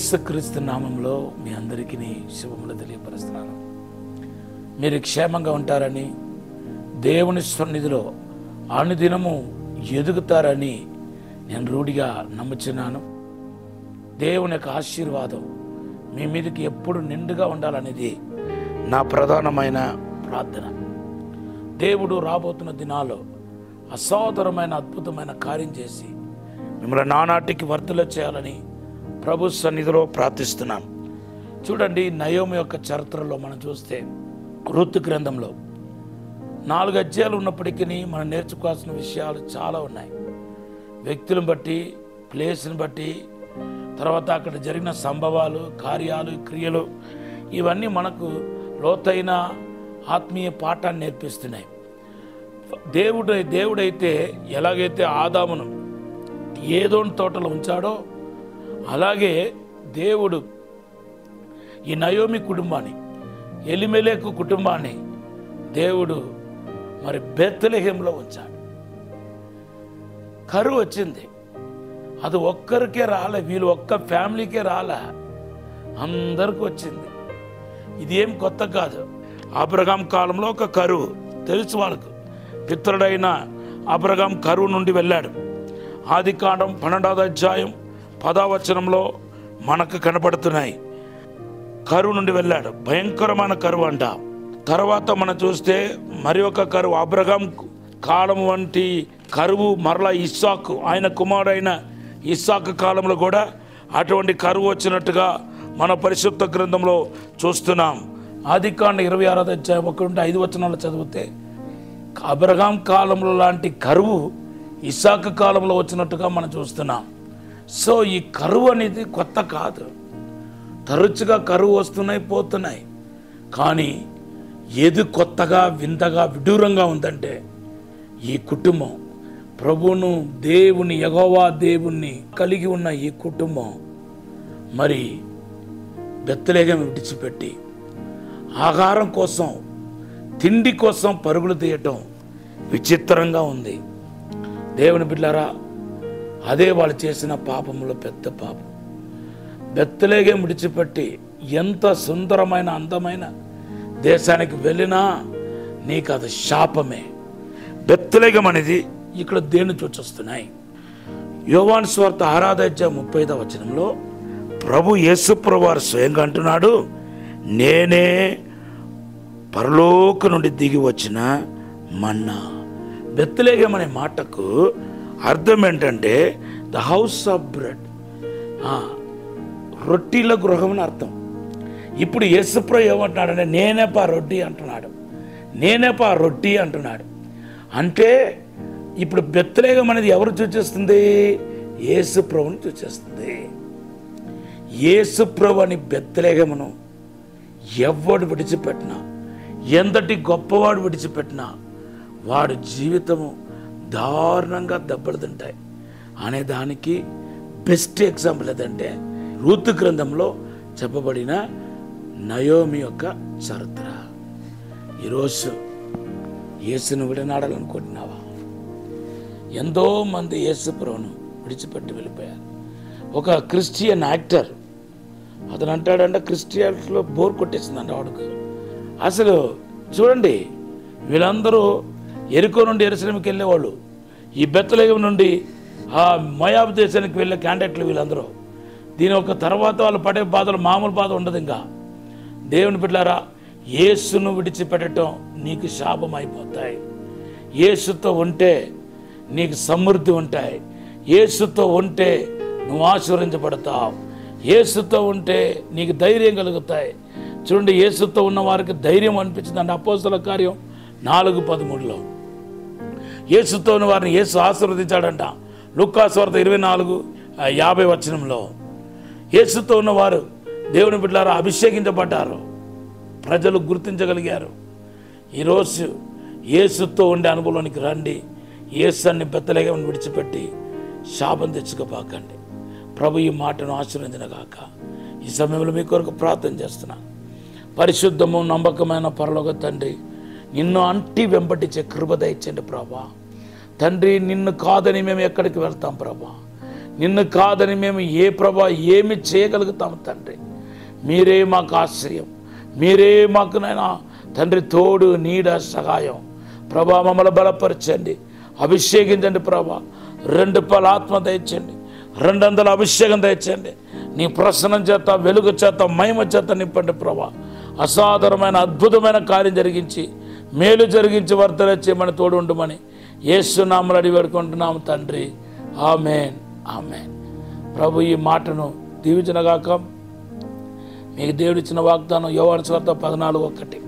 యేసుక్రీస్తు నామంలో మీ అందరికీ శుభములు తెలియపరుస్తున్నాను. మీరు క్షేమంగా ఉంటారని, దేవుని సన్నిధిలో అనుదినము ఎదుగుతారని నేను రూఢిగా నమ్ముచున్నాను. దేవుని యొక్క ఆశీర్వాదం మీ మీదకి ఎప్పుడు నిండుగా ఉండాలనేది నా ప్రధానమైన ప్రార్థన. దేవుడు రాబోతున్న దినాల్లో అసాధారణమైన అద్భుతమైన కార్యం చేసి మిమ్మల్ని నానాటికి వర్ధల చేయాలని ప్రభు సన్నిధిలో ప్రార్థిస్తున్నాను. చూడండి, నయోమి యొక్క చరిత్రలో మనం చూస్తే రుతు గ్రంథంలో 4 అధ్యాయాలు ఉన్నప్పటికీ మనం నేర్చుకోవాల్సిన విషయాలు చాలా ఉన్నాయి. వ్యక్తులను బట్టి, ప్లేస్ని బట్టి, తర్వాత అక్కడ జరిగిన సంభవాలు, కార్యాలు, క్రియలు, ఇవన్నీ మనకు లోతైన ఆత్మీయ పాఠాన్ని నేర్పిస్తున్నాయి. దేవుడైతే ఎలాగైతే ఆదామును ఏదోని తోటలో ఉంచాడో అలాగే దేవుడు ఈ నయోమి కుటుంబాన్ని, ఎలిమెలెకు కుటుంబాన్ని దేవుడు మరి బెత్లెహేంలో ఉంచాడు. కరువు వచ్చింది. అది ఒక్కరికే రాలే, వీళ్ళు ఒక్క ఫ్యామిలీకే రాలే, అందరికి వచ్చింది. ఇది ఏం కొత్త కాదు. అబ్రహాం కాలంలో ఒక కరువు తెలుసు వాళ్ళకు. పితరుడైన అబ్రహాం కరువు నుండి వెళ్ళాడు. ఆదికాండం 12వ అధ్యాయం 10వ వచనంలో మనకు కనబడుతున్నాయి. కరువు నుండి వెళ్ళాడు, భయంకరమైన కరువు అంట. తర్వాత మనం చూస్తే మరి ఒక కరువు, అబ్రహాం కాలం వంటి కరువు మరలా ఇస్సాకు, ఆయన కుమారుడైన ఇస్సాకు కాలంలో కూడా అటువంటి కరువు వచ్చినట్టుగా మన పరిశుద్ధ గ్రంథంలో చూస్తున్నాం. ఆదికాండ 26వ అధ్యాయం 1-5 వచనాలు చదివితే అబ్రహాం కాలంలో లాంటి కరువు ఇస్సాకు కాలంలో వచ్చినట్టుగా మనం చూస్తున్నాం. సో ఈ కరువు అనేది కొత్త కాదు. తరచుగా కరువు వస్తున్నాయి, పోతున్నాయి. కానీ ఏది కొత్తగా, వింతగా, విడూరంగా ఉందంటే ఈ కుటుంబం ప్రభువును, దేవుని, యెహోవా దేవుణ్ణి కలిగి ఉన్న ఈ కుటుంబం మరి బెత్లెహేము విడిచిపెట్టి ఆహారం కోసం, తిండి కోసం పరుగులు తీయటం విచిత్రంగా ఉంది. దేవుని బిడ్డలారా, అదే వాళ్ళు చేసిన పాపంలో పెద్ద పాపం. బెత్లెహేము విడిచిపెట్టి ఎంత సుందరమైన, అందమైన దేశానికి వెళ్ళినా నీకు అది శాపమే. బెత్లెహేము అనేది ఇక్కడ దేన్ని సూచిస్తున్నాయి? యోహాను సువార్త 6వ అధ్యాయం 35వ వచనంలో ప్రభు యేసు ప్రభువారు స్వయంగా అంటున్నాడు, నేనే పరలోకం నుండి దిగి వచ్చిన మన్నా. బెత్లెహేము అనే మాటకు అర్థం ఏంటంటే ద హౌస్ ఆఫ్ బ్రెడ్, రొట్టెల గృహం అని అర్థం. ఇప్పుడు యేసుప్రభు ఏమంటున్నాడంటే నేనేపా రొట్టి అంటున్నాడు, నేనేపా రొట్టి అంటున్నాడు. అంటే ఇప్పుడు బెత్లెహేము అనేది ఎవరు సూచిస్తుంది? యేసుప్రభుని సూచిస్తుంది. యేసుప్రభు అని బెత్లెహేమును ఎవడు విడిచిపెట్టినా, ఎంతటి గొప్పవాడు విడిచిపెట్టినా వాడు జీవితము దారుణంగా దెబ్బలు తింటాయి అనే దానికి బెస్ట్ ఎగ్జాంపుల్ ఏదంటే రూతు గ్రంథంలో చెప్పబడిన నయోమి యొక్క చరిత్ర. ఈరోజు యేసును విడనాడాలనుకుంటున్నావా? ఎంతోమంది యేసు ప్రభువును విడిచిపెట్టి వెళ్ళిపోయారు. ఒక క్రిస్టియన్ యాక్టర్ అతను అంటాడంటే క్రిస్టియానిటీలో బోర్ కొట్టేసిందంట వాడికి. అసలు చూడండి, వీళ్ళందరూ ఎరికో నుండి యెరూషలేముకి వెళ్ళేవాళ్ళు, ఈ బెత్లెహేము నుండి ఆ మోయాబు దేశానికి వెళ్ళే క్యాండిడేట్లు వీళ్ళందరూ. దీని ఒక తర్వాత వాళ్ళు పడే బాధలు మామూలు బాధ ఉండదు. ఇంకా దేవుని బిడ్డలారా, యేసును విడిచిపెట్టడం నీకు శాపం అయిపోతాయి. యేసుతో ఉంటే నీకు సమృద్ధి ఉంటాయి. యేసుతో ఉంటే నువ్వు ఆశీర్వదించబడతావు. యేసుతో ఉంటే నీకు ధైర్యం కలుగుతాయి. చూడండి, యేసుతో ఉన్న వారికి ధైర్యం అనిపించింది అంటే అపోస్తలుల కార్యం 4:13లో యేసుతో ఉన్న వారిని యేసు ఆశీర్వదించాడంట. లూకా సువార్త 24:50 వచనంలో యేసుతో ఉన్నవారు దేవుని బిడ్డలారా అభిషేకించబడ్డారు, ప్రజలు గుర్తించగలిగారు. ఈరోజు యేసుతో ఉండే అనుభవంలోనికి రండి. యేసుని బెత్లెహేమును విడిచిపెట్టి శాపం తెచ్చుకోపాకండి. ప్రభు ఈ మాటను ఆశీర్వదించుగాక. ఈ సమయంలో మీ కొరకు ప్రార్థన చేస్తున్నాను. పరిశుద్ధము నమ్మకమైన పరలోక తండ్రి, నిన్ను అంటి వెంబడించే కృప దయచేయండి ప్రభా. తండ్రి, నిన్ను కాదని మేము ఎక్కడికి వెళ్తాం ప్రభా? నిన్ను కాదని మేము ప్రభా ఏమి చేయగలుగుతాము తండ్రి. మీరే మాకు ఆశ్రయం, మీరే మాకు నైనా తండ్రి తోడు, నీడ, సహాయం. ప్రభా మమ్మల్ని బలపరచండి, అభిషేకించండి ప్రభా. 2 పాల ఆత్మ దయచండి, 200 అభిషేకం దయచండి. నీ ప్రసన్నం చేత, వెలుగు చేత, మహిమ చేత నింపండి ప్రభా. అసాధారణమైన అద్భుతమైన కార్యం జరిగించి, మేలు జరిగించి వర్తన చేయమని తోడు ఉండమని యేసు నామములో అడిగి వేడుకుంటున్నాము తండ్రి. ఆమేన్, ఆమేన్. ప్రభు ఈ మాటను దీవించునుగాక. మీకు దేవుడిచ్చిన వాగ్దానం యోహాను సువార్త 14:1.